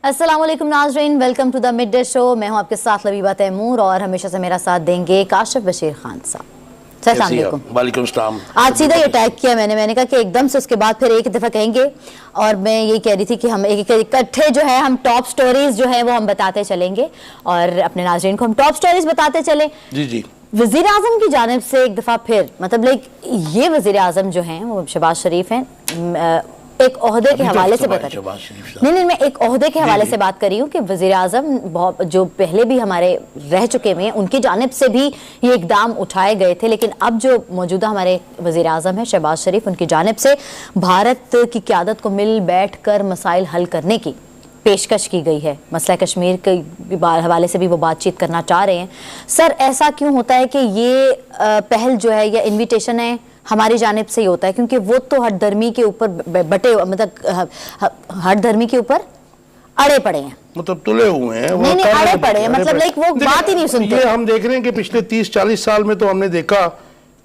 अस्सलाम वालेकुम नाज़रीन, welcome to the mid day show. मैं हूं आपके साथ लबीबा तैमूर और हमेशा से मेरा साथ देंगे काशिफ बशीर खान साहब। वालेकुम सलाम। आज सीधा ये टैग किया मैंने कहा कि एकदम से उसके बाद फिर एक दफ़ा कहेंगे, और मैं यही कह रही थी कि हम एक इकट्ठे जो है हम टॉप स्टोरीज जो है वो हम बताते चलेंगे और अपने नाज़रीन को हम टॉप स्टोरीज बताते चले। जी जी। वज़ीर आज़म की जानिब से एक दफ़ा फिर मतलब ये वज़ीर आज़म जो हैं वो शहबाज शरीफ हैं, एक ओहदे के हवाले से बात नहीं मैं एक ओहदे के हवाले से बात कर रही हूँ कि वज़ीर आज़म जो पहले भी हमारे रह चुके हुए हैं उनकी जानिब से भी ये इकदाम उठाए गए थे, लेकिन अब जो मौजूदा हमारे वज़ीर आज़म है शहबाज शरीफ, उनकी जानिब से भारत की क़यादत को मिल बैठ कर मसाइल हल करने की पेशकश की गई है। मसला कश्मीर के हवाले से भी वो बातचीत करना चाह रहे हैं। सर, ऐसा क्यों होता है कि ये पहल जो है या इन्विटेशन है हमारी जानिब से ही होता है, क्योंकि वो तो हर धर्मी के ऊपर बटे मतलब हर धर्मी के ऊपर अड़े पड़े हैं, मतलब तुले हुए हैं, नहीं अड़े पड़े हैं, मतलब लाइक वो बात ही नहीं सुनते। ये हम देख रहे हैं कि पिछले 30-40 साल में तो हमने देखा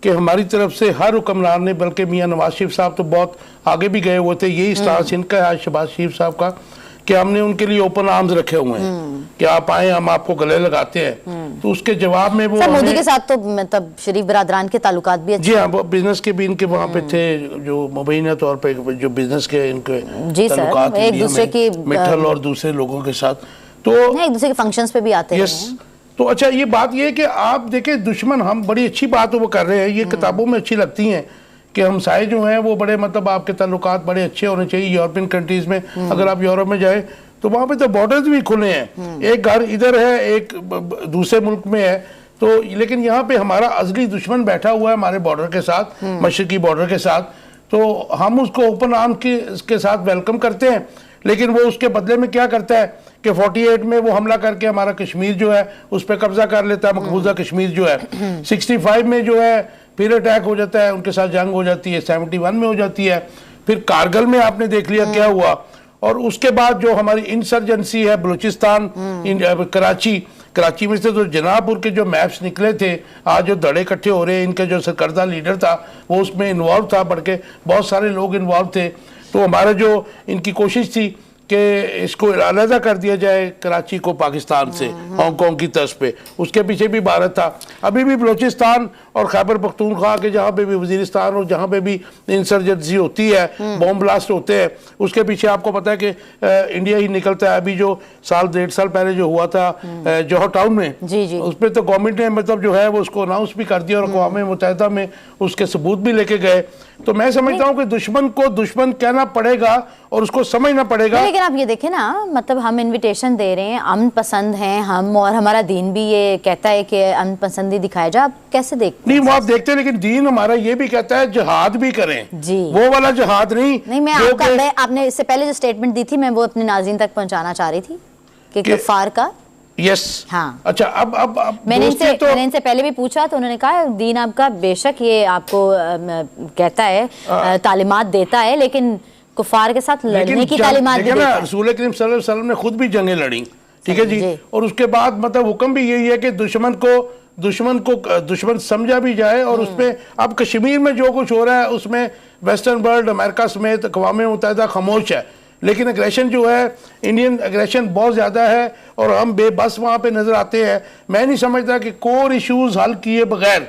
कि हमारी तरफ से हर हुक्मरान ने, बल्कि मियां नवाज शरीफ साहब तो बहुत आगे भी गए हुए थे, यही स्टांस इनका है शहबाज शरीफ साहब का कि हमने उनके लिए ओपन आर्म्स रखे हुए हैं कि आप आए, हम आपको गले लगाते हैं। तो उसके जवाब में वो मोदी के साथ तो मतलब शरीफ बरादरान के ताल्लुकात भी अच्छे। जी हाँ, बिजनेस के भी इनके वहाँ पे थे, जो मुबैना तौर पे जो बिजनेस के इनके ताल्लुकात एक दूसरे की मिठल और दूसरे लोगों के साथ, तो एक दूसरे के फंक्शंस पे भी आते हैं। तो अच्छा, ये बात ये है कि आप देखें दुश्मन, हम बड़ी अच्छी बात वो कर रहे हैं, ये किताबों में अच्छी लगती हैं कि हमसाए जो हैं वो बड़े मतलब आपके ताल्लुकात बड़े अच्छे होने चाहिए। यूरोपियन कंट्रीज में अगर आप यूरोप में जाए तो वहाँ पे तो बॉर्डर्स भी खुले हैं, एक घर इधर है एक दूसरे मुल्क में है, तो लेकिन यहाँ पे हमारा अजली दुश्मन बैठा हुआ है हमारे बॉर्डर के साथ, मशरकी बॉर्डर के साथ, तो हम उसको ओपन आर्म के साथ वेलकम करते हैं। लेकिन वो उसके बदले में क्या करता है कि 48 में वो हमला करके हमारा कश्मीर जो है उस पर कब्जा कर लेता है, मकबूजा कश्मीर जो है। 65 में जो है फिर अटैक हो जाता है, उनके साथ जंग हो जाती है, 71 में हो जाती है, फिर कारगिल में आपने देख लिया क्या हुआ, और उसके बाद जो हमारी इंसर्जेंसी है बलूचिस्तान, कराची में से तो जनापुर के जो मैप्स निकले थे, आज जो दड़े इकट्ठे हो रहे हैं, इनका जो सरकर्दा लीडर था वो उसमें इन्वॉल्व था, बढ़ के बहुत सारे लोग इन्वॉल्व थे। तो हमारा जो इनकी कोशिश थी कि इसको अलहदा कर दिया जाए कराची को पाकिस्तान से हांगकांग की तर्ज पे, उसके पीछे भी भारत था। अभी भी बलूचिस्तान और खैबर पख्तूनख्वा के जहाँ पे भी वजीरिस्तान और जहाँ पे भी इंसर्जेंसी होती है, बॉम्ब ब्लास्ट होते हैं, उसके पीछे आपको पता है कि इंडिया ही निकलता है। अभी जो 1.5 साल पहले जो हुआ था जौहर टाउन में, उस पर तो गवर्नमेंट ने मतलब जो है वो उसको अनाउंस भी कर दिया और अक़वाम मुत्तहिदा में उसके सबूत भी लेके गए। तो मैं समझता हूँ कि दुश्मन को दुश्मन कहना पड़ेगा और उसको समझना पड़ेगा। लेकिन आप ये देखें ना, मतलब हम इनविटेशन दे रहे हैं, अमन पसंद हैं हम, और हमारा दीन भी ये कहता है कि अमन पसंदी दिखाया जाए। आप कैसे देखते हैं? नहीं, वो आप देखते हैं, लेकिन दीन हमारा ये भी कहता है जिहाद भी करें जी, वो वाला जिहाद नहीं। मैं आपने इससे पहले जो स्टेटमेंट दी थी मैं वो अपने नाज़रीन तक पहुंचाना चाह रही थी कि कुफार का हाँ। अच्छा, अब मैंने इनसे पहले भी पूछा तो उन्होंने कहा दीन आपका बेशक ये आपको कहता है, तालीमात देता है, लेकिन कुफार के साथ लड़ने की तालीमात भी देता है। रसूल करीम सल्लल्लाहु अलैहि वसल्लम ने खुद भी जंगें लड़ी, ठीक है जी, और उसके बाद मतलब हुक्म भी यही है कि दुश्मन समझा भी जाए। और उसमें अब कश्मीर में जो कुछ हो रहा है उसमें वेस्टर्न वर्ल्ड, अमेरिका समेत अक़वाम मुत्तहिदा खामोश है, लेकिन एग्रेशन जो है, इंडियन एग्रेशन बहुत ज़्यादा है और हम बेबस वहाँ पे नज़र आते हैं। मैं नहीं समझता कि कोर इश्यूज़ हल किए बगैर,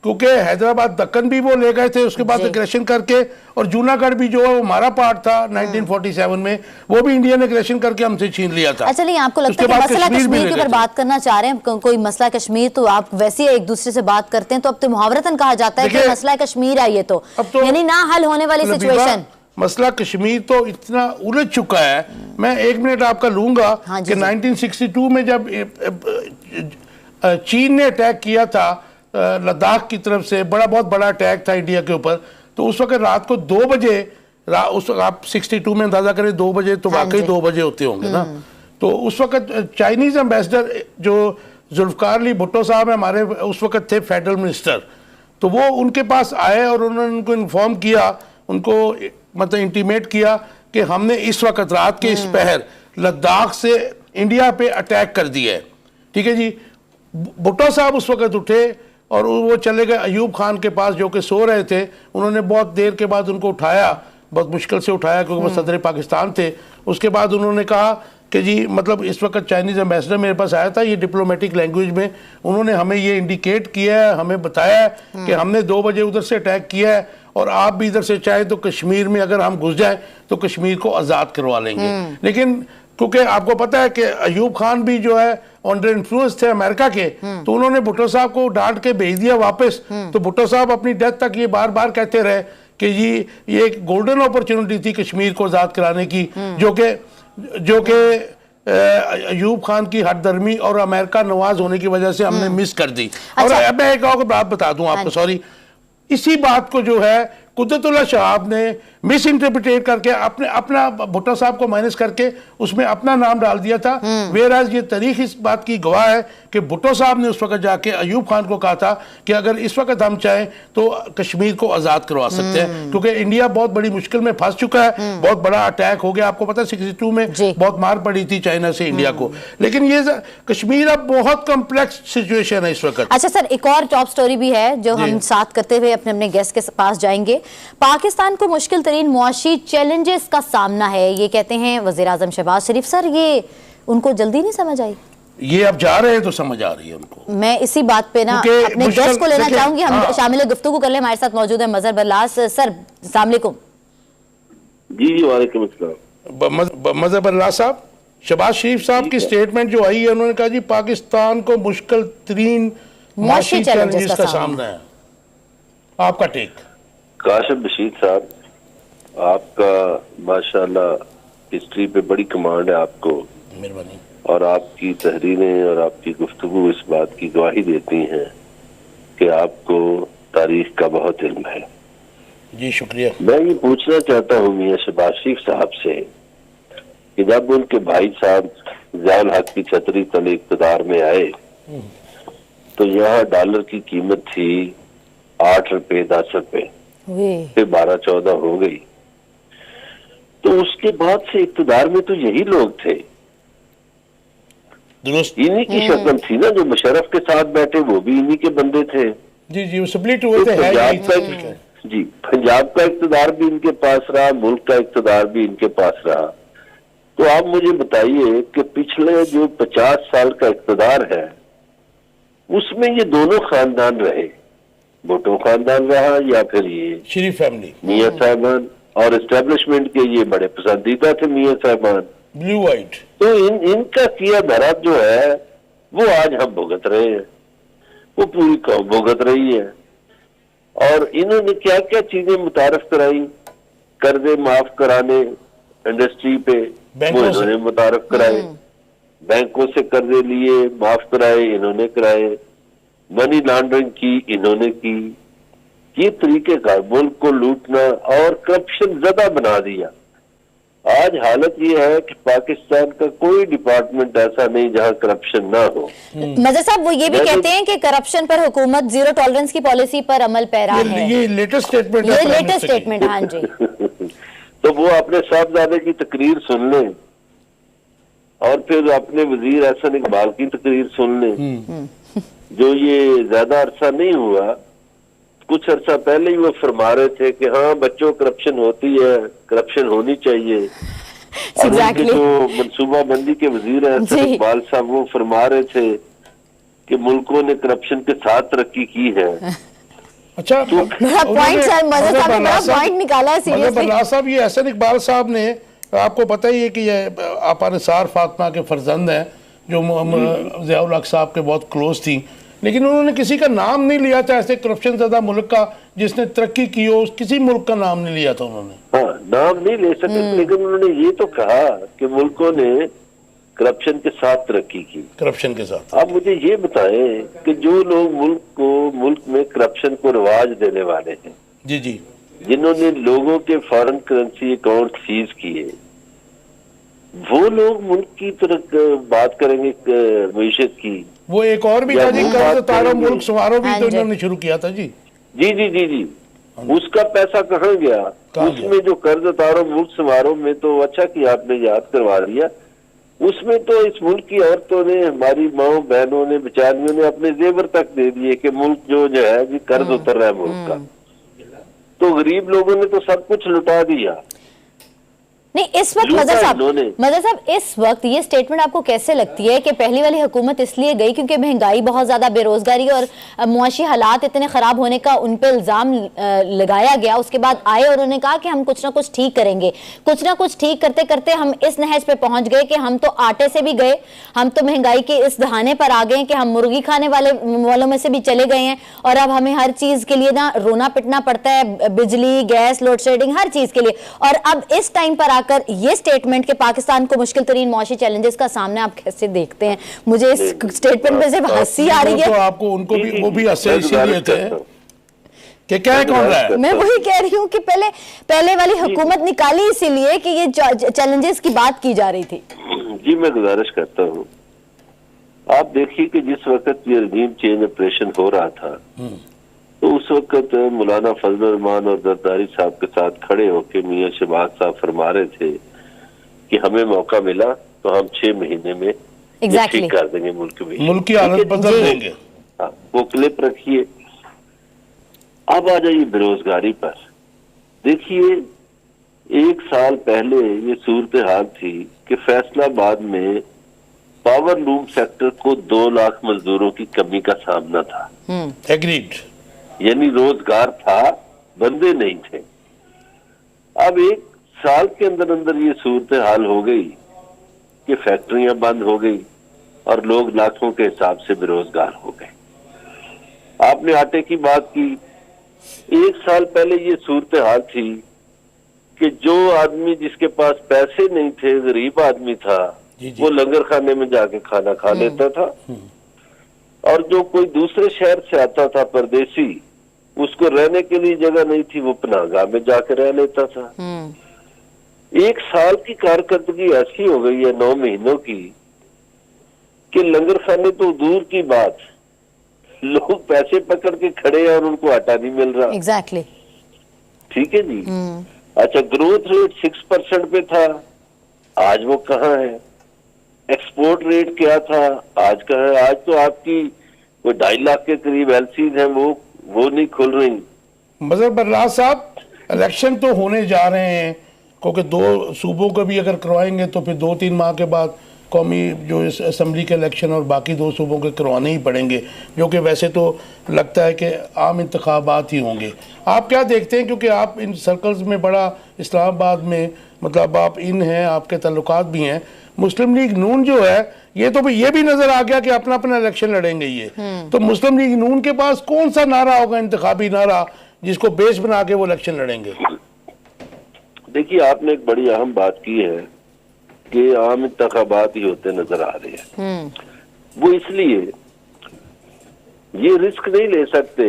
क्योंकि हैदराबाद दक्कन भी वो ले गए थे उसके बाद एग्रेशन करके, और जूनागढ़ भी जो है वो हमारा पार्ट था 1947 में, वो भी इंडियन एग्रेशन करके हमसे छीन लिया था। अच्छा, नहीं आपको लगता है कि मसला कश्मीर के ऊपर बात करना चाह रहे हैं, कोई मसला कश्मीर, तो आप वैसे एक दूसरे से बात करते हैं तो अब तो मुहावरतन कहा जाता है कि मसला कश्मीर है, ये तो यानी ना हल होने वाली सिचुएशन। मसला कश्मीर तो इतना उलझ चुका है, मैं 1 मिनट आपका लूंगा कि 1962 में जब चीन ने अटैक किया था लद्दाख की तरफ से, बहुत बड़ा अटैक था इंडिया के ऊपर, तो उस वक्त रात को 2 बजे, उस वक्त आप 62 में अंदाजा करें 2 बजे तो वाकई 2 बजे होते होंगे ना, तो उस वक्त चाइनीज एम्बेसडर जो जुल्फकार अली भुट्टो साहब हमारे उस वक्त थे फेडरल मिनिस्टर, तो वो उनके पास आए और उन्होंने उनको इन्फॉर्म किया, उनको मतलब इंटीमेट किया कि हमने इस वक्त रात के इस पहर लद्दाख से इंडिया पे अटैक कर दिया है, ठीक है जी। भुट्टो साहब उस वक्त उठे और वो चले गए अयूब खान के पास जो कि सो रहे थे, उन्होंने बहुत देर के बाद उनको उठाया, बहुत मुश्किल से उठाया क्योंकि वो सदर पाकिस्तान थे। उसके बाद उन्होंने कहा कि जी मतलब इस वक्त चाइनीज़ एम्बेसडर मेरे पास आया था, ये डिप्लोमेटिक लैंग्वेज में उन्होंने हमें ये इंडिकेट किया है, हमें बताया है कि हमने 2 बजे उधर से अटैक किया है और आप भी इधर से चाहे तो कश्मीर में अगर हम घुस जाएं तो कश्मीर को आज़ाद करवा लेंगे। लेकिन क्योंकि आपको पता है कि अयूब खान भी जो है अंडर इन्फ्लुएंस थे अमेरिका के, तो उन्होंने भुट्टो साहब को डांट के भेज दिया वापस। तो भुट्टो साहब अपनी डेथ तक ये बार बार कहते रहे कि ये एक गोल्डन अपॉर्चुनिटी थी कश्मीर को आज़ाद कराने की, जो कि अयूब खान की हटदर्मी और अमेरिका नवाज होने की वजह से हमने मिस कर दी। और अब मैं एक और बात बता दूं आपको, सॉरी, इसी बात को जो है कुदरतुल्लाह शहाब ने मिस इंटरप्रिटेट करके अपना भुट्टो साहब को माइनस करके उसमें अपना नाम डाल दिया था। वेराज ये तारीख इस बात की गवाह है कि भुट्टो साहब ने उस वक्त जाके अयूब खान को कहा था कि अगर इस वक्त हम चाहें तो कश्मीर को आज़ाद करवा सकते हैं, क्योंकि इंडिया बहुत बड़ी मुश्किल में फंस चुका है। बहुत बड़ा अटैक हो गया, आपको पता है 62 में बहुत मार पड़ी थी चाइना से इंडिया को। लेकिन ये कश्मीर अब बहुत कॉम्प्लेक्स सिचुएशन है इस वक्त। अच्छा सर, एक और टॉप स्टोरी भी है जो हम साथ करते हुए अपने गेस्ट के पास जाएंगे। पाकिस्तान को मुश्किल तरीन मुआशी चैलेंजेस का सामना है, ये कहते हैं वज़ीर आज़म शहबाज शरीफ। सर, ये उनको जल्दी नहीं समझ आई? ये अब जा रहे हैं तो समझ आ रही है उनको। मैं इसी बात पे ना अपने गेस्ट को लेना चाहूंगी, हम शामिल गुफ्तगू कर ले। हमारे साथ मौजूद है मजहर बरलास। सर अस्सलाम वालेकुम। जी वालेकुम अस्सलाम। मजहर बरलास साहब, शहबाज शरीफ साहब की स्टेटमेंट जो आई है, उन्होंने कहा जी पाकिस्तान को मुश्किल तरीन मुआशी चैलेंजेस का सामना है। आपका टेक? काशिफ बशीर साहब, आपका माशाल्लाह हिस्ट्री पे बड़ी कमांड है आपको, मेहरबानी। और आपकी तहरीरें और आपकी गुफ्तगू इस बात की गवाही देती हैं कि आपको तारीख का बहुत इल्म है। जी शुक्रिया। मैं ये पूछना चाहता हूँ मियां शहबाज शरीफ साहब से कि जब उनके भाई साहब ज़ियाउल हक की छतरी तले इक़्तिदार में आए तो यहाँ डॉलर की कीमत थी 8 रुपए 10 रुपए, फिर 12-14 हो गई। तो उसके बाद से इक़्तिदार में तो यही लोग थे, इन्हीं की शक्ल थी ना। जो मुशर्रफ के साथ बैठे वो भी इन्हीं के बंदे थे। जी जी, वो स्प्लिट हुए थे। जी, पंजाब का इक़्तिदार भी इनके पास रहा, मुल्क का इक़्तिदार भी इनके पास रहा। तो आप मुझे बताइए कि पिछले जो 50 साल का इक़्तिदार है उसमें ये दोनों खानदान रहे, भुट्टो खानदान रहा या फिर ये शरीफ फैमिली, मियां साहबान, और एस्टेब्लिशमेंट के ये बड़े पसंदीदा थे मियां साहबान, ब्लू व्हाइट। तो इनका किया धरा जो है वो आज हम भुगत रहे हैं, वो पूरी कौम भुगत रही है। और इन्होंने क्या क्या चीजें मुतारफ कराई, कर्जे माफ कराने इंडस्ट्री पे वो इन्होंने मुतारफ कराए, बैंकों से कर्जे लिए माफ कराए इन्होंने कराए, मनी लॉन्ड्रिंग की इन्होंने की। ये तरीके का मुल्क को लूटना और करप्शन ज्यादा बना दिया। आज हालत ये है कि पाकिस्तान का कोई डिपार्टमेंट ऐसा नहीं जहां करप्शन ना हो। मजहर साहब, वो ये भी कहते हैं कि करप्शन पर हुकूमत जीरो टॉलरेंस की पॉलिसी पर अमल पैरा है। ये लेटेस्ट स्टेटमेंट, ये लेटेस्ट स्टेटमेंट। हाँ जी। तो वो अपने साहबजादे की तकरीर सुन लें और फिर अपने वजीर एहसन इकबाल की तकरीर सुन लें, जो ये ज्यादा अरसा नहीं हुआ, कुछ अरसा पहले ही वो फरमा रहे थे कि हाँ बच्चों करप्शन होती है, करप्शन होनी चाहिए। और उनके जो मनसूबाबंदी के वजीर एहसन इकबाल साहब वो फरमा रहे थे कि मुल्कों ने करप्शन के साथ तरक्की की है। अच्छा, तो पॉइंट निकाला है सीरियसली। साहब, ये एहसन इकबाल साहब ने, आपको पता ही है कि ये आपा निसार फातिमा के फर्जंद हैं जो ज़ियाउल हक साहब के बहुत क्लोज थी, लेकिन उन्होंने किसी का नाम नहीं लिया था ऐसे करप्शन ज़्यादा मुल्क का जिसने तरक्की की हो, किसी मुल्क का नाम नहीं लिया था उन्होंने। हाँ, नाम नहीं ले सके, लेकिन उन्होंने ये तो कहा कि मुल्कों ने करप्शन के साथ तरक्की की। करप्शन के साथ। आप मुझे ये बताएं कि जो लोग मुल्क में करप्शन को रिवाज देने वाले हैं, जी जी, जिन्होंने लोगों के फॉरेन करेंसी अकाउंट सीज किए, वो लोग मुल्क की तरफ बात करेंगे मईशत की। वो एक और भी था जी, कर्ज उतारो मुल्क संवारो भी तो इन्होंने शुरू किया था जी। जी जी जी जी, उसका पैसा कहाँ गया? उसमें जो कर्ज उतारो मुल्क संवारो में, तो अच्छा कि आपने याद करवा दिया, उसमें तो इस मुल्क की औरतों ने, हमारी माओ बहनों ने, बेचारियों ने अपने जेवर तक दे दिए कि मुल्क जो है जी कर्ज उतर रहा है मुल्क का। तो गरीब लोगों ने तो सब कुछ लुटा दिया। नहीं, इस वक्त मदर साहब इस वक्त ये स्टेटमेंट आपको कैसे लगती है कि पहली वाली हुकूमत इसलिए गई क्योंकि महंगाई बहुत ज्यादा, बेरोजगारी और मुआशी हालात इतने खराब होने का उन पे इल्जाम लगाया गया, उसके बाद आए और उन्होंने कहा कि हम कुछ ना कुछ ठीक करेंगे। कुछ ना कुछ ठीक करते करते हम इस नहज पे पहुंच गए कि हम तो आटे से भी गए, हम तो महंगाई के इस दहाने पर आ गए कि हम मुर्गी खाने वालों में से भी चले गए हैं, और अब हमें हर चीज के लिए ना रोना पिटना पड़ता है, बिजली, गैस, लोड शेडिंग, हर चीज के लिए। और अब इस टाइम पर कर ये स्टेटमेंट के पाकिस्तान को मुश्किल तरीन मुआशी चैलेंजेस का सामना आप कैसे देखते हैं? मुझे इस स्टेटमेंट में सिर्फ हंसी आ रही है। तो आपको उनको भी वो भी हंसे इसीलिए थे कि क्या है, कौन रहा है? मैं वही कह रही हूँ कि पहले वाली हुकूमत निकाली इसीलिए कि ये चैलेंजेस की बात की जा रही थी। जी मैं गुजारिश करता हूँ, आप देखिए कि जिस वक्त ये रजीम चेंज ऑपरेशन हो रहा था तो उस वक्त मौलाना फजल रहमान और जरदारी साहब के साथ खड़े होकर मियां शहबाज साहब फरमा रहे थे कि हमें मौका मिला तो हम 6 महीने में ठीक कर देंगे मुल्क की हालत बदल देंगे। हाँ, वो क्लिप रखिए। अब आ जाइए बेरोजगारी पर। देखिए 1 साल पहले ये सूरत हाल थी कि फैसलाबाद में पावर लूम सेक्टर को 2 लाख मजदूरों की कमी का सामना था। एग्रीड, यानी रोजगार था, बंदे नहीं थे। अब 1 साल के अंदर अंदर ये सूरत हाल हो गई कि फैक्ट्रियां बंद हो गई और लोग लाखों के हिसाब से बेरोजगार हो गए। आपने आटे की बात की, 1 साल पहले ये सूरत हाल थी कि जो आदमी जिसके पास पैसे नहीं थे, गरीब आदमी था, वो लंगर खाने में जाके खाना खा लेता था, और जो कोई दूसरे शहर से आता था परदेसी, उसको रहने के लिए जगह नहीं थी, वो पनाहगाह में जाकर रह लेता था। 1 साल की कारकर्दगी ऐसी हो गई है 9 महीनों की कि लंगर खाने तो दूर की बात, लोग पैसे पकड़ के खड़े हैं और उनको आटा नहीं मिल रहा। एग्जैक्टली ठीक है जी। अच्छा, ग्रोथ रेट 6% पे था, आज वो कहाँ है? एक्सपोर्ट रेट क्या था, आज कहाँ है? आज तो आपकी वो 2.5 लाख के करीब एलसीज हैं, वो नहीं खुल रही। मजहर बर्राज साहब, इलेक्शन तो होने जा रहे हैं, क्योंकि 2 सूबों को भी अगर करवाएंगे तो फिर 2-3 माह के बाद कौमी जो असम्बली के इलेक्शन और बाकी 2 सूबों के करवाने ही पड़ेंगे, जो कि वैसे तो लगता है कि आम इंतखाबात ही होंगे। आप क्या देखते हैं, क्योंकि आप इन सर्कल्स में बड़ा इस्लामाबाद में मतलब आप इन हैं, आपके ताल्लुकात भी हैं, मुस्लिम लीग नून जो है ये तो ये भी नजर आ गया कि अपना अपना इलेक्शन लड़ेंगे ये, तो मुस्लिम लीग नून के पास कौन सा नारा होगा, इंतखाबी नारा, जिसको बेस बना के वो इलेक्शन लड़ेंगे? देखिए, आपने एक बड़ी अहम बात की है कि आम इंतखाबात ही होते नजर आ रहे हैं। वो इसलिए ये रिस्क नहीं ले सकते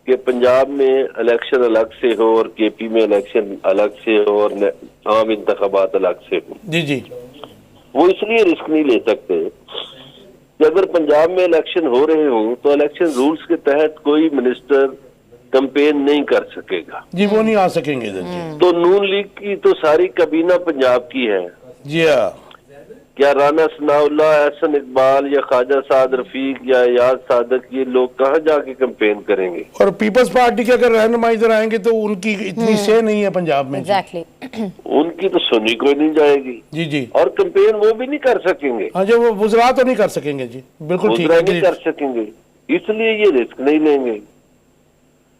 कि पंजाब में इलेक्शन अलग से हो और केपी में इलेक्शन अलग से हो और आम इंतखाबात अलग से हो। जी जी, वो इसलिए रिस्क नहीं ले सकते कि अगर पंजाब में इलेक्शन हो रहे हो तो इलेक्शन रूल्स के तहत कोई मिनिस्टर कैंपेन नहीं कर सकेगा। जी, वो नहीं आ सकेंगे इधर। तो नून लीग की तो सारी कबीना पंजाब की है। जी हाँ, क्या राना सनाउल्लाह, एहसन इकबाल या ख्वाजा साद रफीक या याद सादक, ये लोग कहाँ जाके कैंपेन करेंगे? और पीपल्स पार्टी के अगर रहनुमा इधर आएंगे तो उनकी इतनी से नहीं है पंजाब में। एग्जैक्टली, उनकी तो सुनी कोई नहीं जाएगी। जी जी, और कैंपेन वो भी नहीं कर सकेंगे। हाँ, जो वो वुज़रा तो नहीं कर सकेंगे। जी बिल्कुल ठीक है, नहीं कर सकेंगे, इसलिए ये रिस्क नहीं लेंगे।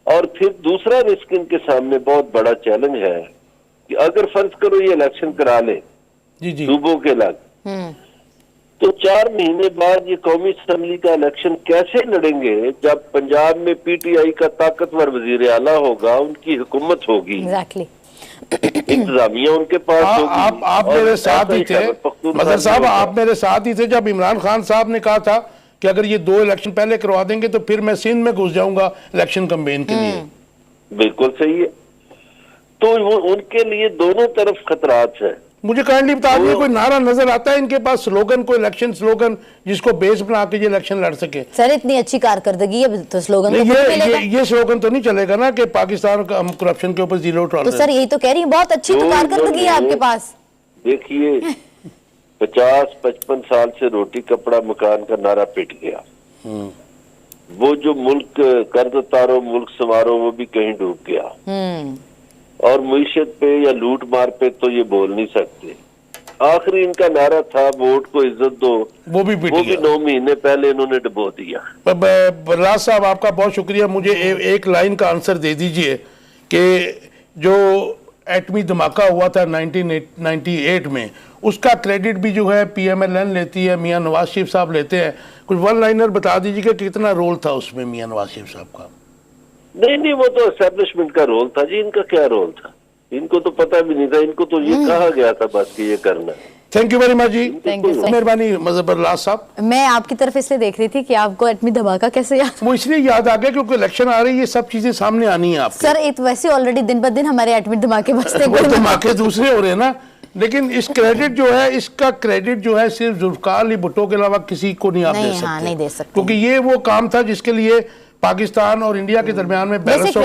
और फिर दूसरा रिस्क इनके सामने बहुत बड़ा चैलेंज है कि अगर फर्ज करो ये इलेक्शन करा ले जी जी सूबों के अलग, तो 4 महीने बाद ये कौमी असम्बली का इलेक्शन कैसे लड़ेंगे जब पंजाब में पीटीआई का ताकतवर वजीर आला होगा, उनकी हुकूमत होगी, एग्जैक्टली, इंतजामिया उनके पास होगी। आप मेरे साथ ही थे मजहर साहब, आप मेरे साथ ही थे जब इमरान खान साहब ने कहा था कि अगर ये 2 इलेक्शन पहले करवा देंगे तो फिर मैं सिंध में घुस जाऊंगा इलेक्शन कैंपेन के लिए। बिल्कुल सही है। तो वो उनके लिए दोनों तरफ खतरात है। मुझे काइंडली बता दीजिए, कोई नारा नजर आता है इनके पास, स्लोगन, कोई इलेक्शन स्लोगन जिसको बेस बना के ये इलेक्शन लड़ सके? सर इतनी अच्छी कारकर्दगी है तो स्लोगन नहीं, ये स्लोगन तो नहीं चलेगा ना कि पाकिस्तान का हम करप्शन के ऊपर 0 टॉलरेंस। तो सर यही तो कह रही हूँ, बहुत अच्छी तो कारकर्दगी है आपके पास। देखिए 50-55 साल से रोटी कपड़ा मकान का नारा पिट गया, वो जो मुल्क कर्ज तारो मुल्क संवारो वो भी कहीं डूब गया। और मईशत पे या लूट मार पे तो ये बोल नहीं सकते। आखिरी इनका नारा था वोट को इज्जत दो, वो भी 9 महीने पहले इन्होंने डुबो दिया। बलराज साहब आपका बहुत शुक्रिया। मुझे एक लाइन का आंसर दे दीजिए कि जो एटमी धमाका हुआ था 1998 में, उसका क्रेडिट भी जो है PMLN लेती है, मियां नवाज शरीफ साहब लेते हैं। कुछ वन लाइनर बता दीजिए कि कितना रोल था उसमें मियां नवाज शरीफ साहब का। नहीं, वो तो एस्टेब्लिशमेंट का रोल था जी। इनका क्या रोल था? इनको तो पता भी नहीं था। इनको तो ये कहा गया था बस कि ये करना। थैंक यू वेरी मच जी, थैंक यू, मेहरबानी बलराज साहब। मैं आपकी तरफ इसलिए देख रही थी कि आपको एटमी धमाका कैसे याद? वो इसलिए याद आ गया क्योंकि इलेक्शन आ रही है, ये सब चीजें सामने आनी है आपको। सर वैसे ऑलरेडी दिन ब दिन हमारे एटमी धमाके बजते वो धमाके दूसरे हो रहे हैं ना। लेकिन इस क्रेडिट जो है, इसका क्रेडिट जो है सिर्फ जुल्फकार अली भुट्टो के अलावा किसी को नहीं आप दे सकते। नहीं दे सकते, क्योंकि ये वो काम था जिसके लिए पाकिस्तान और इंडिया के दरमियान में बैलेंस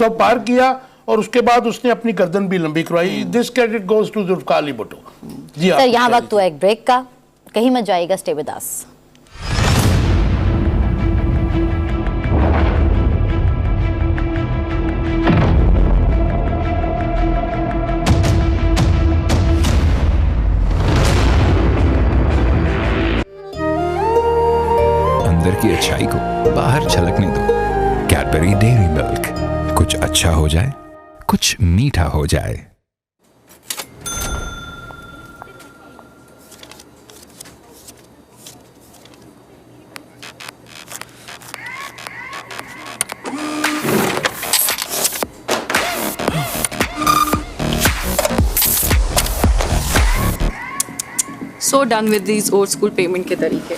ऑफ पार किया, और उसके बाद उसने अपनी गर्दन भी लंबी करवाई। This credit goes to Zulfikar Ali Bhutto ji. Sir यहाँ वक्त हुआ एक ब्रेक का, कहीं मत जाइएगा, स्टे विद अस। अंदर की अच्छाई को बाहर झलकने दो। कैडबरी डेयरी मिल्क, कुछ अच्छा हो जाए, कुछ मीठा हो जाए। So done with these old school payment के तरीके।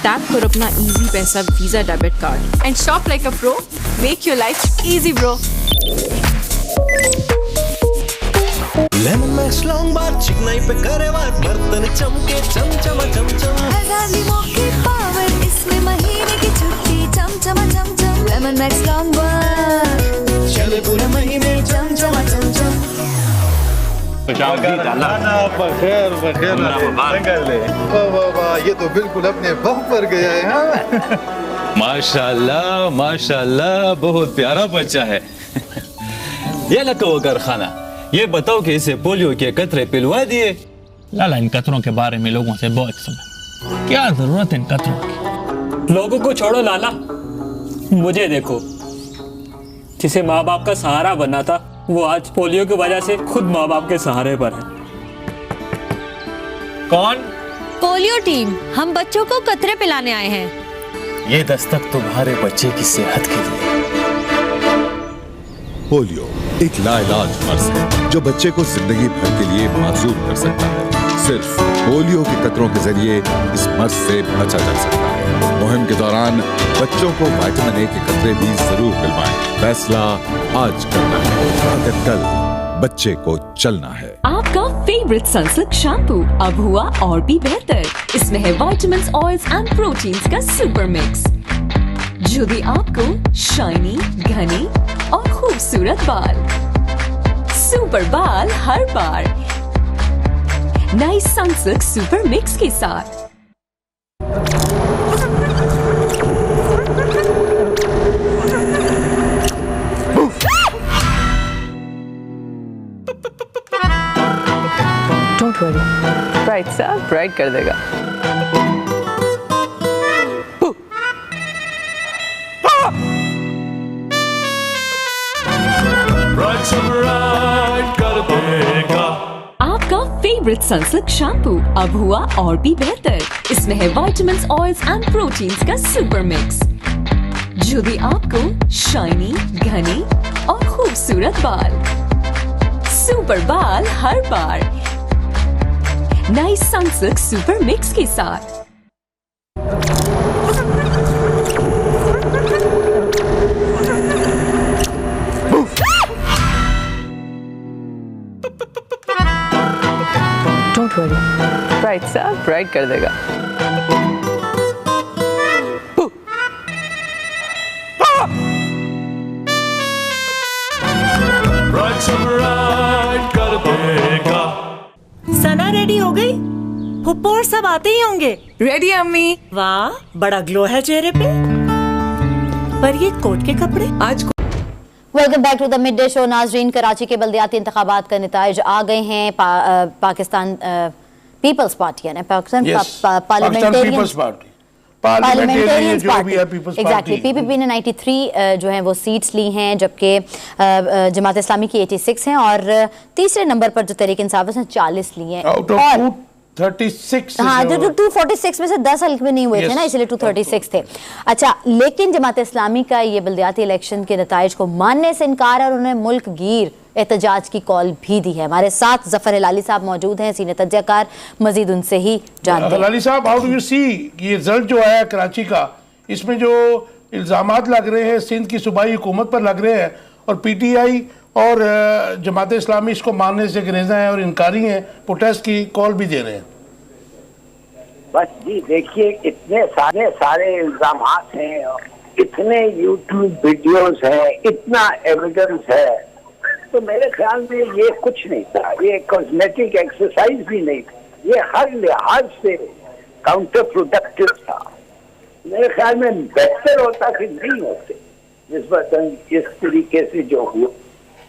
टैप करो अपना इजी पैसा visa debit card and shop like a pro. Make your life easy bro. Lemon max long bar चिकनाई पे करे वार, बर्तन चमके चमचमा चमचम। लीमों की पावर इसमें महीने की छुट्टी चमचमा चमचम। लेमन मैक्स लॉन्ग बार चले पूरे महीने चमचमा चमचम। बखैर वाह, ये तो बिल्कुल अपने बम पर गया है। माशाल्लाह माशाल्लाह, बहुत प्यारा बच्चा है। ये लगा वो कारखाना। ये बताओ कि इसे पोलियो के कतरे पिलवा दिए? लाला, इन कतरों के बारे में लोगों से बहुत सुना। क्या जरूरत है इन कतरों की? लोगों को छोड़ो लाला, मुझे देखो। जिसे माँ बाप का सहारा बनना था, वो आज पोलियो की वजह से खुद माँ बाप के सहारे पर है। कौन? Polio team. हम बच्चों को कतरे पिलाने आए हैं। ये दस्तक तुम्हारे बच्चे की सेहत के लिए। पोलियो एक लाइलाज मर्ज है जो बच्चे को जिंदगी भर के लिए माजूर कर सकता है। सिर्फ पोलियो के कतरों के जरिए इस मर्ज से बचा जा सकता है। मुहिम के दौरान बच्चों को विटामिन ए के कतरे भी जरूर पिलवाएं। फैसला आज करना है, अगर कल बच्चे को चलना है। आपका फेवरेट सनसिल्क शैम्पू अब हुआ और भी बेहतर। इसमें है विटामिन्स, ऑयल्स एंड प्रोटीन्स का सुपर मिक्स, जो दे आपको शाइनी, घने और खूबसूरत बाल। सुपर बाल हर बार नई सनसिल्क सुपर मिक्स के साथ। डोंट वरी, ब्राइट सा ब्राइट कर देगा। आपका फेवरेट सनसिल्क शैम्पू अब हुआ और भी बेहतर। इसमें है विटामिन्स, ऑयल्स एंड प्रोटीन्स का सुपर मिक्स, जो दे आपको शाइनी, घने और खूबसूरत बाल। सुपर बाल हर बार नई सनसिल्क सुपर मिक्स के साथ। डोंट वरी, ब्राइट सा ब्राइट कर देगा। सना रेडी हो गई? फुप्पो और सब आते ही होंगे। रेडी अम्मी। वाह, बड़ा ग्लो है चेहरे पे। पर ये कोर्ट के कपड़े आज welcome back to the mid day show. नाजरीन, कराची के बल्दियाती इंतखाबात का नताइज आ गए हैं। पाकिस्तान पीपल्स पार्टी यानी Pakistan parliamentarians party exactly PPP ने 93 जो है वो सीट्स ली हैं, जबकि जमात इस्लामी की 86 हैं और तीसरे नंबर पर जो तहरीक इंसाफ है उसने 40 ली हैं और 236 हाँ, जो 246 में से 10 हल्के में नहीं हुए थे ना, इसलिए 236 थे। अच्छा, लेकिन जमात इस्लामी का ये बल्दियाती इलेक्शन के नताइज को मानने से इनकार और उन्हें मुल्क गिर एहतजाज की कॉल भी दी है। हमारे साथ जफर हिलाली साहब मौजूद हैं, सीनियर तज्ज़ियाकार, मजीद उनसे ही जानते हैं। हिलाली साहब, हाउ डू यू सी ये रिजल्ट जो आया कराची का, इसमें जो इल्जामात लग रहे हैं सिंध की सूबाई हुकूमत पर लग रहे हैं और पीटीआई और जमात इस्लामी इसको मानने से गुरेज़ा हैं और इनकारी हैं, प्रोटेस्ट की कॉल भी दे रहे हैं। बस जी देखिए, इतने सारे इल्जामात हैं, इतने यूट्यूब वीडियोस हैं, इतना एविडेंस है, तो मेरे ख्याल में ये कुछ नहीं था, ये कॉस्मेटिक एक्सरसाइज भी नहीं था, ये हर लिहाज से काउंटर प्रोडक्टिव था। मेरे ख्याल में बेहतर होता कि नहीं होते इस तरीके से जो हुआ।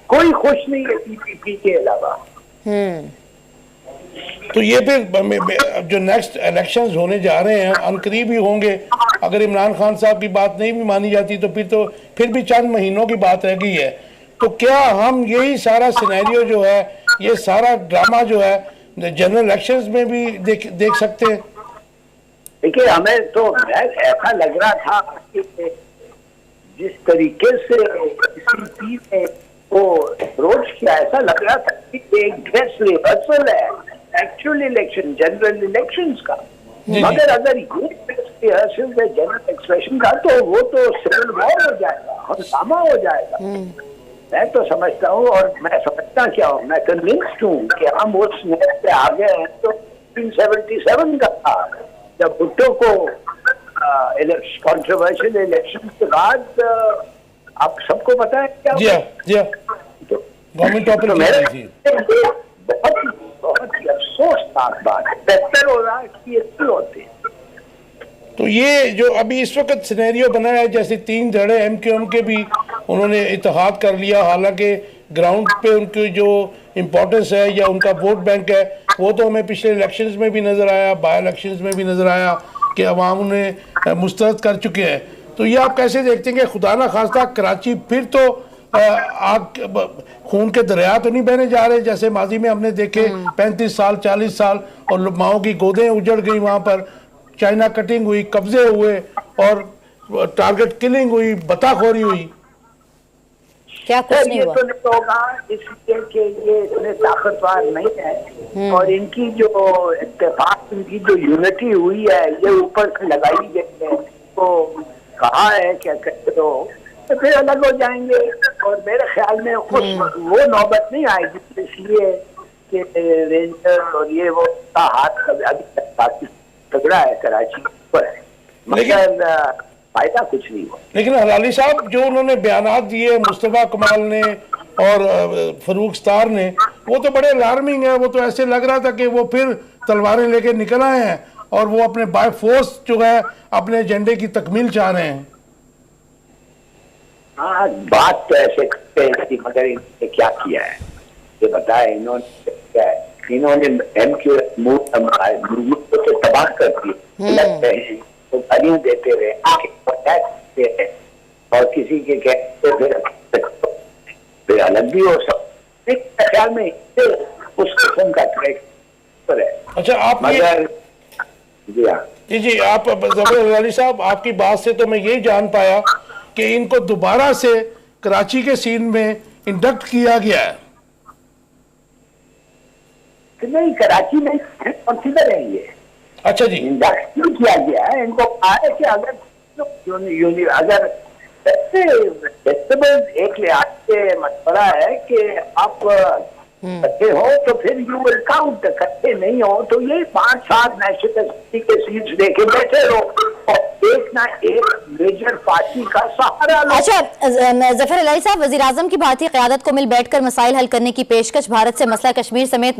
कोई खुश नहीं है पीपीपी के अलावा। तो ये फिर जो नेक्स्ट इलेक्शंस होने जा रहे हैं अनकरीब ही होंगे, अगर इमरान खान साहब की बात नहीं भी मानी जाती तो फिर भी चंद महीनों की बात रह गई है। तो क्या हम यही सारा सिनेरियो जो है, ये सारा ड्रामा जो है जनरल इलेक्शंस में भी देख सकते हैं? देखिए, हमें तो ऐसा लग रहा था कि जिस तरीके से किसी ने वो अप्रोच किया, ऐसा लग रहा था कि एक ड्रेस रिहर्सल है एक्चुअल इलेक्शन, जनरल इलेक्शंस का। मगर अगर ये ड्रेस रिहर्सल है जनरल इलेक्शन का, तो वो तो सिविल वॉर हो जाएगा, हंगामा हो जाएगा। मैं तो समझता हूँ, और मैं समझता क्या हूँ, मैं कन्विंस्ड हूँ कि हम उस नेट पे आ गए हैं तो 1977 का था, जब भुट्टो को कंट्रोवर्शियल इलेक्शन के बाद आप सबको पता है क्या गवर्नमेंट बहुत ही अफसोसनाक बात है। बेहतर हो रहा है कि ये होते। तो ये जो अभी इस वक्त सिनेरियो बना है, जैसे 3 धड़े एमक्यूएम के भी उन्होंने इत्तेहाद कर लिया, हालांकि ग्राउंड पे उनकी जो इम्पोर्टेंस है या उनका वोट बैंक है वो तो हमें पिछले इलेक्शंस में भी नज़र आया, बाई इलेक्शंस में भी नज़र आया कि अवाम उन्हें मुस्तरद कर चुके हैं। तो ये आप कैसे देखते हैं कि खुदा ना खास्ता कराची फिर तो आग खून के दरिया तो नहीं बहने जा रहे जैसे माजी में हमने देखे 35 साल 40 साल, और माओ की गोदें उजड़ गई, वहाँ पर चाइना कटिंग हुई, कब्जे हुए और टारगेट किलिंग हुई, बताखोरी हुई। क्या कुछ नहीं हुआ? तो नहीं होगा इसलिए कि ये इतने ताकतवर नहीं है, और इनकी जो इत्तेफाक, इनकी जो यूनिटी हुई है ये ऊपर से लगाई गई है, तो कहा है क्या कहते हो, तो फिर अलग हो जाएंगे। और मेरे ख्याल में वो नौबत नहीं आएगी, इसलिए कि रेंजर और ये वो का हाथ अभी तक काफी तगड़ा है कराची पर, मगर फायदा कुछ नहीं हुआ। लेकिन हिलाली साहब, जो उन्होंने बयानात दिए मुस्तफा कमाल ने और फरूक स्टार ने, वो तो बड़े अलार्मिंग है। वो तो ऐसे लग रहा था कि वो फिर तलवारें लेके निकल आए हैं और वो अपने बाय फोर्स जो है अपने एजेंडे की तकमील चाह रहे हैं। हाँ, बात तो ऐसे करते हैं, मगर इन्होंने क्या किया है ये बताए। इन्होंने क्या है, इन्होंने मूवमेंट को तबाह कर दिया, लगते हैं तो गालियां देते रहे, देते रहे, और किसी के कहते फिर अलग भी हो सकते। ख्याल में उस किस्म का ट्रैक पर है। अच्छा, आप जी आप जफर हिलाली साहब, आपकी बात से तो मैं यही जान पाया कि इनको दोबारा से कराची के सीन में इंडक्ट किया गया है। नहीं, कराची में कंसिडर है ये। अच्छा जी, इंडक्ट क्यों किया गया है? इनको कहा है कि अगर एक लिहाज से मशवरा है कि आप इकट्ठे हो तो फिर यू विल काउंट, इकट्ठे नहीं हो तो ये 5-7 नेशनल के सीट्स देके बैठे रहो। एक ना एक मेजर पार्टी का सहारा लो। अच्छा जफर इलाही साहब, वज़ीर आज़म की भारतीय क़यादत को मिल बैठकर मसाइल हल करने की पेशकश, भारत से मसला कश्मीर समेत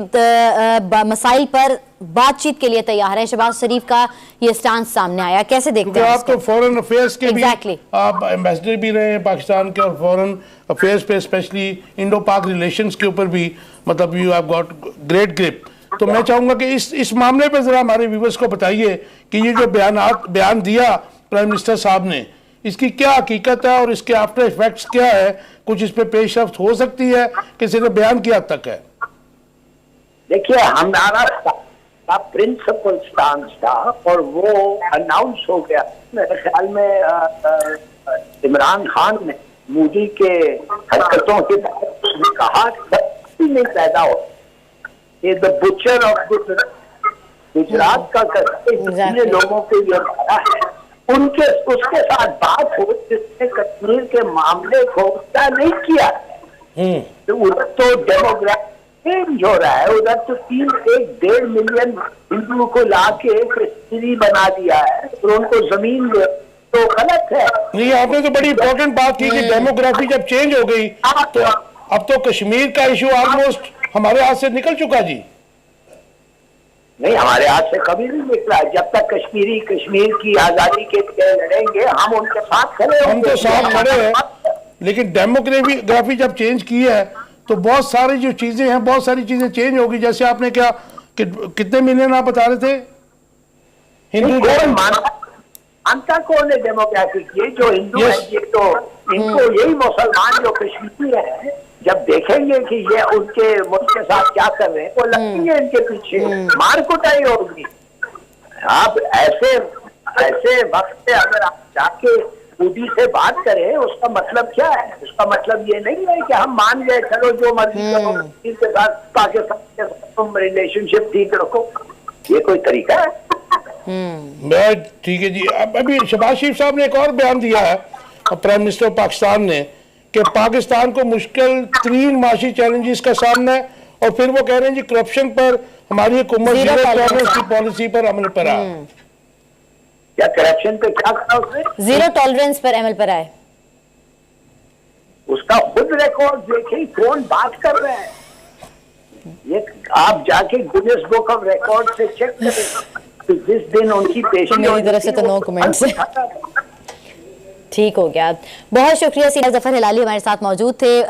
मसाइल पर बातचीत के लिए तैयार है। शहबाज शरीफ का ये स्टांस सामने आया, कैसे देखते हैं आप? तो फॉरेन अफेयर्स के Exactly. भी आप एम्बेसडर भी रहे हैं पाकिस्तान के, और फॉरेन अफेयर्स पे स्पेशली इंडो पाक रिलेशंस के ऊपर भी मतलब you have got great grip. तो मैं चाहूंगा कि इस मामले पे जरा हमारे व्यूअर्स को बताइए कि ये जो बयान दिया प्राइम मिनिस्टर साहब ने, इसकी क्या हकीकत है और इसके आफ्टर इफेक्ट्स क्या है? कुछ इस पे पेशरफ्त हो सकती है कि सिर्फ बयान की हद तक है? देखिए, हमारा प्रिंसिपल स्टांस था और वो अनाउंस हो गया। मेरे ख्याल में इमरान खान ने मोदी के हरकतों के बाद कहा कि नहीं पैदा हो ये द बुचर ऑफ गुजरात का कितने लोगों के लिए मारा है, उनके उसके साथ बात हो जिसने कश्मीर के मामले को क्या नहीं किया। तो उधर तो डेमोग्राफी चेंज हो रहा है, उधर तो 1.5 मिलियन हिंदुओं को लाके कश्मीरी बना दिया है और उनको जमीन दे, तो गलत है। नहीं, आपने तो बड़ी इंपॉर्टेंट बात की कि डेमोग्राफी जब चेंज हो गई तो अब तो कश्मीर का इशू ऑलमोस्ट हमारे हाथ से निकल चुका जी। नहीं, हमारे हाथ से कभी नहीं निकला। जब तक कश्मीर की आजादी के लिए लड़ेंगे हम उनके साथ खड़े होंगे। हम तो साथ खड़े हैं, लेकिन डेमोग्राफी जब चेंज की है तो बहुत सारी जो चीजें हैं, बहुत सारी चीजें चेंज होगी। जैसे आपने क्या कितने मिलियन आप बता रहे थे हिंदू? मानता कौन है डेमोग्राफी की? जो हिंदू है ये तो इनको यही मुसलमान जो कश्मीरी है जब देखेंगे कि ये उनके मुल्क के साथ क्या कर रहे हैं वो लगेंगे इनके पीछे, मार कुटाई होगी। आप ऐसे वक्त पे अगर आप जाके मोदी से बात करें उसका मतलब क्या है? उसका मतलब ये नहीं है कि हम मान गए चलो जो मर्जी करो के साथ, पाकिस्तान के साथ तुम रिलेशनशिप ठीक रखो। ये कोई तरीका है? मैं ठीक है जी। अब अभी शहबाज शरीफ साहब ने एक और बयान दिया है, प्राइम मिनिस्टर पाकिस्तान ने, कि पाकिस्तान को मुश्किल 3 माशी चैलेंजेस का सामना है, और फिर वो कह रहे हैं जी करप्शन पर हमारी हुकूमत जीरो टॉलरेंस की पॉलिसी पर अमल पर आए। क्या करप्शन पे क्या कहा उसने? जीरो टॉलरेंस पर अमल पर आए। उसका खुद रिकॉर्ड देखें, कौन बात कर रहा है? ये आप जाके गिनीज बुक ऑफ रिकॉर्ड से चेक करें। जिस दिन उनकी पेशी मेरी तरफ से तो नो कमेंट्स। ठीक हो गया, बहुत शुक्रिया। सीनियर जफर हिलाली हमारे साथ मौजूद थे।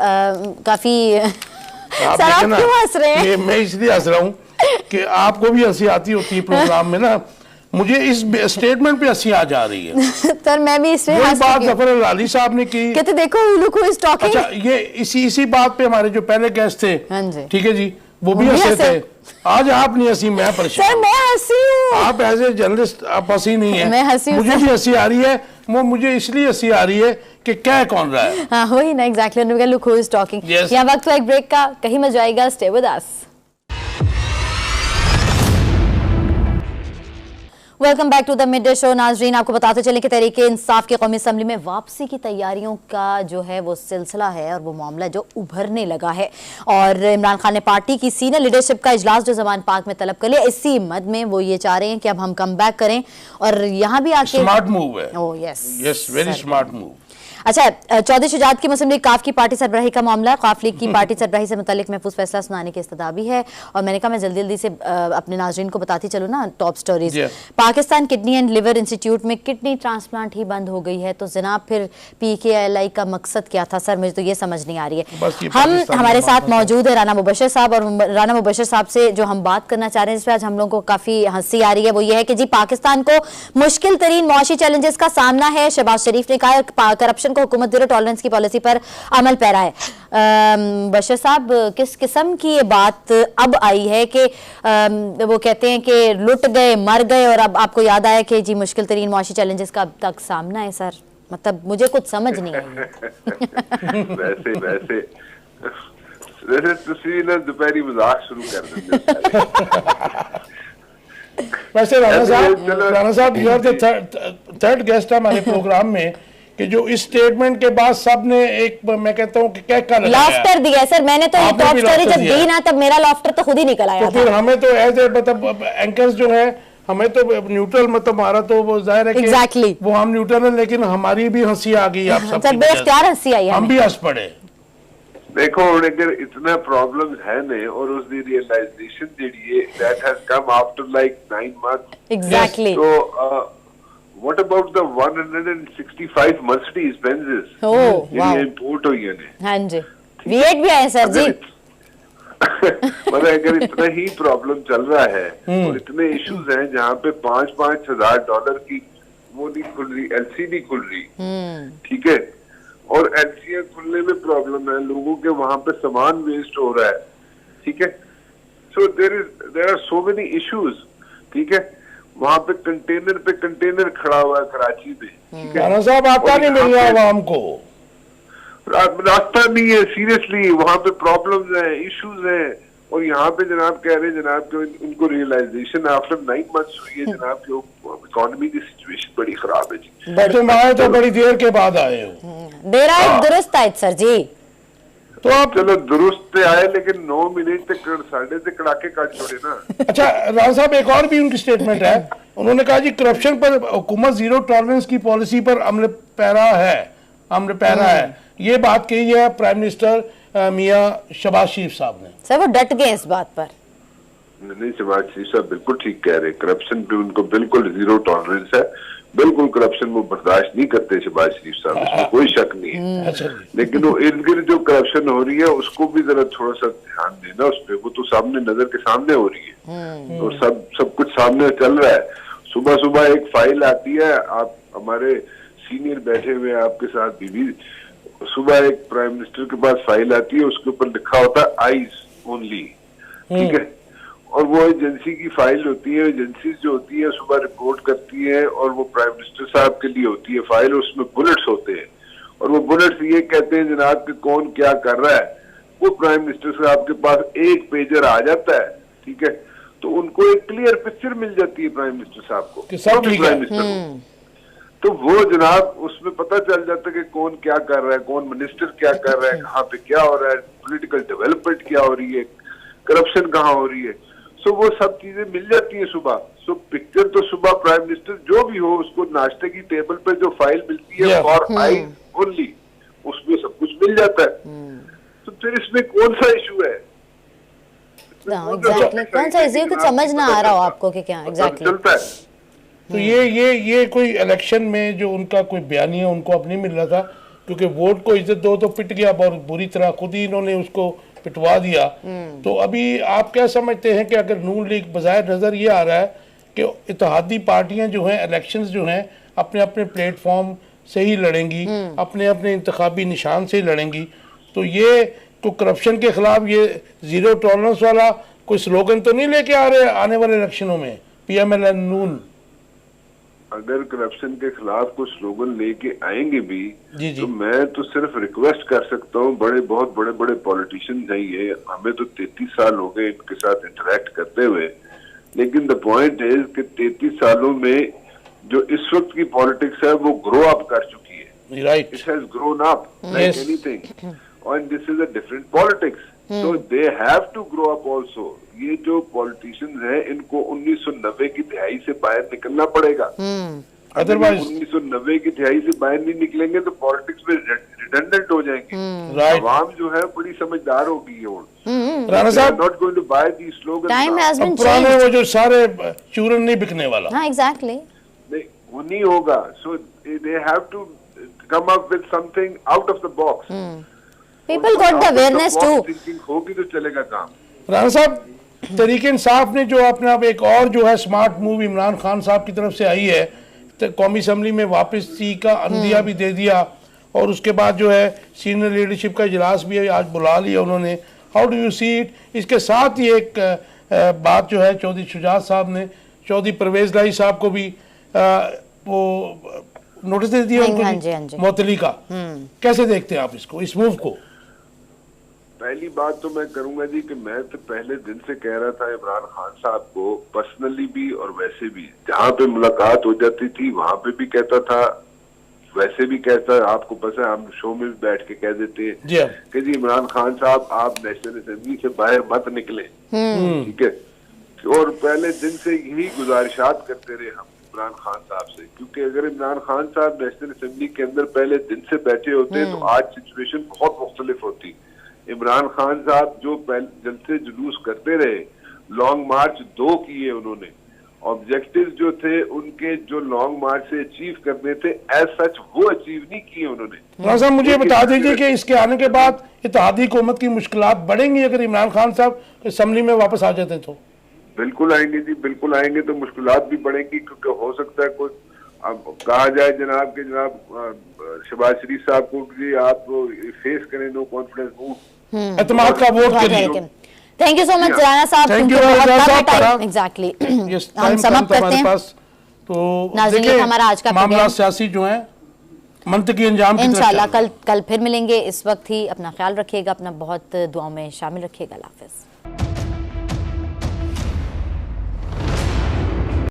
काफी सर आप क्यों हंस रहे हैं? मैं इसलिए हंस रहा हूँ कि आपको भी हंसी आती होती है प्रोग्राम में ना, मुझे इस स्टेटमेंट पे हंसी आ जा रही है। सर मैं भी इसमें वही बात जफर हिलाली साहब ने की, कहते देखो लुक हु इज टॉकिंग। अच्छा, ये इसी बात पे हमारे जो पहले गेस्ट थे, ठीक है जी, वो भी हंसे थे। आज आप नहीं हंसी, मैं परेशान। सर मैं हंसी हूँ। आप एज ए जर्नलिस्ट आप हंसी नहीं है। मैं हंसी, मुझे भी हंसी आ रही है। वो मुझे इसलिए हंसी आ रही है कि क्या कौन रहा है। हाँ वही ना, exactly. Look who is talking. यहाँ वक्त हुआ एक ब्रेक का, कहीं मत जाएगा, stay with us. Welcome back to the mid day show. नाजरीन, आपको बताते चलें कि तहरीके इंसाफ की कौमी असम्बली में वापसी की तैयारियों का जो है वो सिलसिला है और वो मामला जो उभरने लगा है, और इमरान खान ने पार्टी की सीनियर लीडरशिप का इजलास जो जमान पार्क में तलब कर लिया। इसी मद में वो ये चाह रहे हैं कि अब हम कम बैक करें और यहाँ भी आके स्मार्ट मूव है। Oh yes, very smart move. अच्छा, चौधरी शुजात की मुस्लिम लीग काफ की पार्टी सरबराही का मामला, काफ लीग की पार्टी सरबराही से मुतालिक महफूज फैसला सुनाने की इस्तदा भी है। और मैंने कहा मैं जल्दी से अपने नाजरीन को बताती चलूँ ना top stories. Pakistan kidney and liver institute में किडनी ट्रांसप्लांट ही बंद हो गई है, तो जनाब फिर PKLI का मकसद क्या था? सर मुझे तो ये समझ नहीं आ रही है। हमारे साथ मौजूद है राना मुबशर साहब, और राना मुबशर साहब से जो हम बात करना चाह रहे हैं, जिसपे आज हम लोगों को काफी हंसी आ रही है, वो ये है कि जी पाकिस्तान को मुश्किल तरीन मुआशी चैलेंजेस का सामना है। शहबाज शरीफ ने कहा करप्शन को हुकूमत जीरो टॉलरेंस की पॉलिसी पर अमल पैरा है। बशर साहब, किस किस्म की ये बात अब आई है कि वो कहते हैं कि लुट गए, मर गए, और अब आपको याद आया कि जी मुश्किल तरीन मुआशी चैलेंजेस का अब तक सामना है? सर मतलब मुझे कुछ समझ नहीं आई। वैसे तुसी ना दोपहरी मजाक शुरू कर देंगे। वैसे राना साहब you are the third guest हमारे प्रोग्राम में कि जो इस स्टेटमेंट के बाद सबने एक, मैं कहता हूँ कि क्या लॉफ्टर दिया। सर मैंने तो ये टॉप स्टोरी जब दी ना, तब मेरा लॉफ्टर तो खुद ही निकल आया तो फिर हमें तो एज ए मतलब एंकर्स जो है हमें तो न्यूट्रल मतलब हमारा तो वो जाहिर है कि वो हम न्यूट्रल है, लेकिन हमारी भी हंसी आ गई आप सब हंसी आई, हम भी हंस पड़े। देखो अगर इतना प्रॉब्लम्स है ने और उस दी रियलाइजेशन जेडी है that has come after like 9 months exactly. तो व्हाट अबाउट द 165 मर्सिडीज बेंजेस ये इंपोर्ट हुई है ने? हां जी, V8 भी आए सर जी। मतलब अगर इतना ही प्रॉब्लम चल रहा है और इतने इश्यूज हैं जहाँ पे $5,000 की वो नहीं खुल रही, एलसी नहीं खुल रही, ठीक है, और एलसी खुलने में प्रॉब्लम है, लोगों के वहां पे सामान वेस्ट हो रहा है, ठीक है। So there are so many issues, ठीक है। वहां पे कंटेनर खड़ा हुआ है कराची में, ठीक है। राणा साहब आता नहीं मिल रहा आवाम को, रास्ता नहीं है, सीरियसली वहां पे प्रॉब्लम्स हैं, इश्यूज हैं। और यहाँ पे जनाब कह रहे हैं जनाब के उनको रियलाइजेशन आफ्टर 9 months हुई है जनाब के इकोनॉमी की सिचुएशन बड़ी खराब है जी। तुम आए तो बड़ी देर के बाद आए हो, देर आए दुरुस्त आए सर जी। तो आप चलो दुरुस्त आए लेकिन 9 मिनट तक साढ़े से कड़ाके काट छोड़े ना। अच्छा राणा साहब, एक और भी उनकी स्टेटमेंट है, उन्होंने कहा जी करप्शन पर हुकूमत जीरो टॉलरेंस की पॉलिसी पर अमल पैरा है, ये बात कही है प्राइम मिनिस्टर मियां शहबाज शरीफ साहब ने। सर वो डट गए इस बात पर। नहीं, शहबाज शरीफ साहब बिल्कुल ठीक कह रहे हैं, करप्शन पे उनको बिल्कुल जीरो टॉलरेंस है, बिल्कुल करप्शन वो बर्दाश्त नहीं करते शहबाज शरीफ साहब, इसमें कोई शक नहीं है। लेकिन वो इर्द गिर्द जो करप्शन हो रही है उसको भी जरा थोड़ा सा ध्यान देना उस पर, वो तो सामने नजर के सामने हो रही है, तो सब कुछ सामने चल रहा है। सुबह सुबह एक फाइल आती है, आप हमारे सीनियर बैठे हुए आपके साथ बीबी, सुबह एक प्राइम मिनिस्टर के पास फाइल आती है, उसके ऊपर लिखा होता है आईज ओनली, ठीक है, और वो एजेंसी की फाइल होती है, एजेंसी जो होती है सुबह रिपोर्ट करती है और वो प्राइम मिनिस्टर साहब के लिए होती है फाइल, उसमें बुलेट्स होते हैं और वो बुलेट्स ये कहते हैं जनाब कि कौन क्या कर रहा है, वो प्राइम मिनिस्टर साहब के पास एक पेजर आ जाता है, ठीक है, तो उनको एक क्लियर पिक्चर मिल जाती है प्राइम मिनिस्टर साहब को, प्राइम मिनिस्टर को, तो वो जनाब उसमें पता चल जाता है कि कौन क्या कर रहा है, कौन मिनिस्टर क्या कर रहा है, कहाँ पे क्या हो रहा है, पॉलिटिकल डेवलपमेंट क्या हो रही है, करप्शन कहाँ हो रही है, सो वो सब चीजें मिल जाती है सुबह। सो पिक्चर तो सुबह प्राइम मिनिस्टर जो भी हो उसको नाश्ते की टेबल पे जो फाइल मिलती है फॉर आईज ओनली, उसमें सब कुछ मिल जाता है, तो फिर इसमें कौन सा इशू है? कौन सा इशू कुछ समझ ना आ रहा हो आपको कि क्या एग्जैक्टली चलता है? तो ये कोई इलेक्शन में जो उनका कोई बयान है उनको अब नहीं मिल रहा था, क्योंकि वोट को इज्जत दो तो पिट गया, बहुत बुरी तरह खुद ही इन्होंने उसको पिटवा दिया। तो अभी आप क्या समझते हैं कि अगर नून लीग बज़ाहिर नज़र ये आ रहा है कि इत्तेहादी पार्टियां जो हैं इलेक्शंस जो हैं अपने अपने प्लेटफॉर्म से ही लड़ेंगी, अपने अपने इंतखाबी निशान से ही लड़ेंगी, तो ये तो करप्शन के खिलाफ ये जीरो टॉलरेंस वाला कोई स्लोगन तो नहीं लेके आ रहे आने वाले इलेक्शनों में PML नून? अगर करप्शन के खिलाफ कुछ स्लोगन लेके आएंगे भी तो मैं तो सिर्फ रिक्वेस्ट कर सकता हूँ, बहुत बड़े पॉलिटिशियंस हैं ये, हमें तो 33 साल हो गए इनके साथ इंटरेक्ट करते हुए, लेकिन द पॉइंट इज कि 33 सालों में जो इस वक्त की पॉलिटिक्स है वो ग्रो अप कर चुकी है, right, it has grown up like anything, और this is a different politics, so they have to grow up also. ये जो पॉलिटिशियंस हैं इनको 1990 की दिहाई से बाहर निकलना पड़ेगा, अदरवाइज 1990 की दिहाई से बाहर नहीं निकलेंगे तो पॉलिटिक्स में रिडंडेंट हो जाएंगे। आवाम जो है बड़ी समझदार होगी राणा साहब, not going to buy these slogan. Time has been पुराने वो जो सारे चूरन नहीं बिकने वाला, हां एग्जैक्टली, नहीं वो नहीं होगा, so they have to come up with something out of the box, people got the awareness too, thinking होगी तो चलेगा काम। राणा साहब, तहरीक इंसाफ ने जो अपने आप एक और जो है स्मार्ट मूव इमरान खान साहब की तरफ से आई है, तो कौमी असम्बली में वापसी का अंदिया भी दे दिया, और उसके बाद जो है सीनियर लीडरशिप का इजलास भी आज बुला लिया उन्होंने, how do you see it? इसके साथ ही एक बात जो है चौधरी शुजात साहब ने चौधरी परवेज लाई साहब को भी वो नोटिस दे दिया उनको मुअत्तली का, कैसे देखते हैं आप इसको, इस मूव को? पहली बात तो मैं करूंगा जी कि मैं तो पहले दिन से कह रहा था इमरान खान साहब को पर्सनली भी और वैसे भी, जहाँ पे मुलाकात हो जाती थी वहां पे भी कहता था, वैसे भी कहता, आपको पता है हम शो में भी बैठ के कह देते हैं कि जी इमरान खान साहब आप नेशनल असेंबली से बाहर मत निकले, ठीक है, और पहले दिन से यही गुजारिशात करते रहे हम इमरान खान साहब से, क्योंकि अगर इमरान खान साहब नेशनल असेंबली के अंदर पहले दिन से बैठे होते तो आज सिचुएशन बहुत मुख्तलिफ होती। इमरान खान साहब जो जलसे जुलूस करते रहे, लॉन्ग मार्च 2 किए उन्होंने, ऑब्जेक्टिव जो थे उनके जो लॉन्ग मार्च से अचीव करने थे एज सच वो अचीव नहीं किए उन्होंने। साहब मुझे बता दीजिए कि इसके आने के बाद इत्तेहादी हुकूमत की मुश्किलात बढ़ेंगी अगर इमरान खान साहब असेंबली में वापस आ जाते तो? बिल्कुल आएंगे जी, बिल्कुल आएंगे, तो मुश्किलात भी बढ़ेंगी, क्योंकि हो सकता है कोई अब कहा जाए जनाब शहबाज शरीफ साहब को कि आप फेस करें नो कॉन्फिडेंस वोट, एतमाद का वोट के लिए। Thank you so much Rana साहब, एग्जैक्टली हम समाप्त करते हैं। तो नाज़रीन हमारा आज का मामला सियासी जो है मंतकी अंजाम इंशाल्लाह कल फिर मिलेंगे। इस वक्त ही अपना ख्याल रखिएगा, अपना बहुत दुआओं में शामिल रखिएगा। अल्लाह हाफ़िज़।